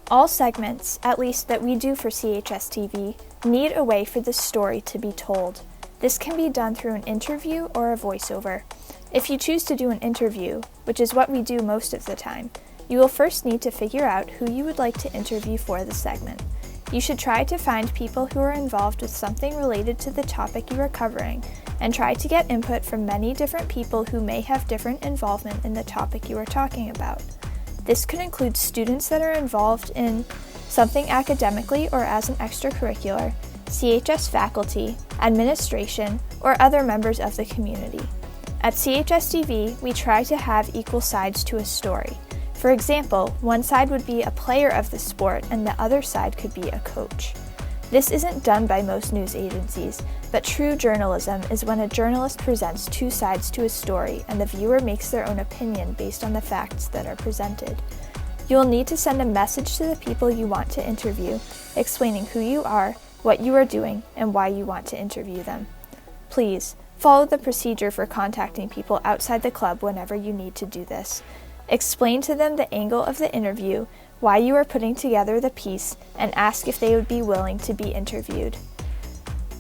All segments, at least that we do for CHS TV, need a way for the story to be told. This can be done through an interview or a voiceover. If you choose to do an interview, which is what we do most of the time, you will first need to figure out who you would like to interview for the segment. You should try to find people who are involved with something related to the topic you are covering, and try to get input from many different people who may have different involvement in the topic you are talking about. This could include students that are involved in something academically or as an extracurricular, CHS faculty, administration, or other members of the community. At CHS TV, we try to have equal sides to a story. For example, one side would be a player of the sport and the other side could be a coach. This isn't done by most news agencies, but true journalism is when a journalist presents two sides to a story and the viewer makes their own opinion based on the facts that are presented. You will need to send a message to the people you want to interview, explaining who you are, what you are doing, and why you want to interview them. Please, follow the procedure for contacting people outside the club whenever you need to do this. Explain to them the angle of the interview, why you are putting together the piece, and ask if they would be willing to be interviewed.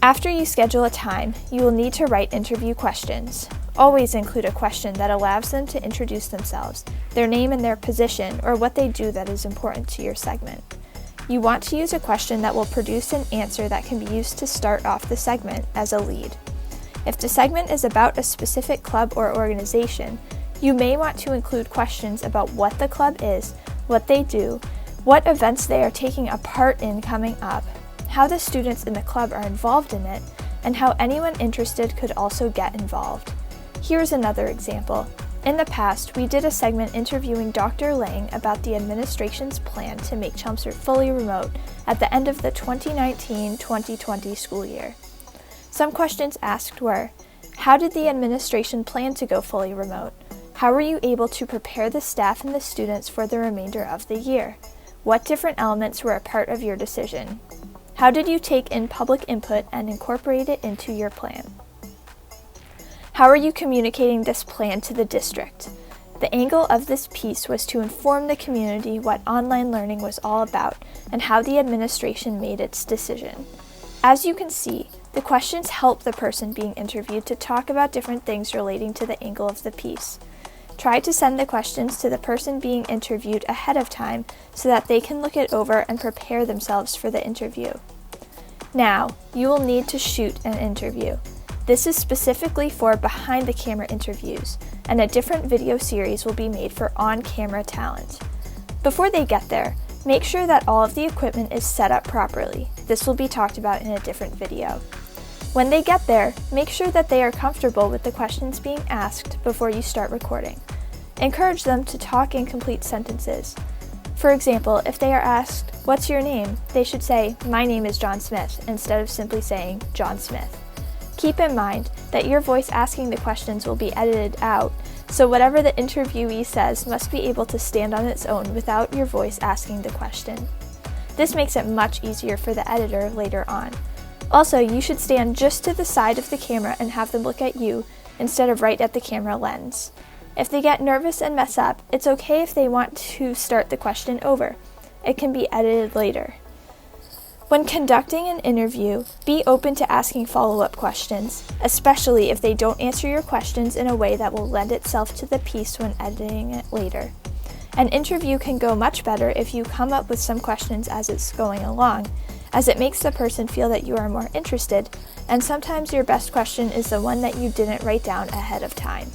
After you schedule a time, you will need to write interview questions. Always include a question that allows them to introduce themselves, their name and their position, or what they do that is important to your segment. You want to use a question that will produce an answer that can be used to start off the segment as a lead. If the segment is about a specific club or organization, you may want to include questions about what the club is, what they do, what events they are taking a part in coming up, how the students in the club are involved in it, and how anyone interested could also get involved. Here's another example. In the past, we did a segment interviewing Dr. Lang about the administration's plan to make Chelmsford fully remote at the end of the 2019-2020 school year. Some questions asked were, how did the administration plan to go fully remote? How were you able to prepare the staff and the students for the remainder of the year? What different elements were a part of your decision? How did you take in public input and incorporate it into your plan? How are you communicating this plan to the district? The angle of this piece was to inform the community what online learning was all about and how the administration made its decision. As you can see, the questions help the person being interviewed to talk about different things relating to the angle of the piece. Try to send the questions to the person being interviewed ahead of time so that they can look it over and prepare themselves for the interview. Now, you will need to shoot an interview. This is specifically for behind-the-camera interviews, and a different video series will be made for on-camera talent. Before they get there, make sure that all of the equipment is set up properly. This will be talked about in a different video. When they get there, make sure that they are comfortable with the questions being asked before you start recording. Encourage them to talk in complete sentences. For example, if they are asked, "What's your name?" they should say, "My name is John Smith," instead of simply saying, "John Smith." Keep in mind that your voice asking the questions will be edited out, so whatever the interviewee says must be able to stand on its own without your voice asking the question. This makes it much easier for the editor later on. Also, you should stand just to the side of the camera and have them look at you instead of right at the camera lens. If they get nervous and mess up, it's okay if they want to start the question over. It can be edited later. When conducting an interview, be open to asking follow-up questions, especially if they don't answer your questions in a way that will lend itself to the piece when editing it later. An interview can go much better if you come up with some questions as it's going along, as it makes the person feel that you are more interested, and sometimes your best question is the one that you didn't write down ahead of time.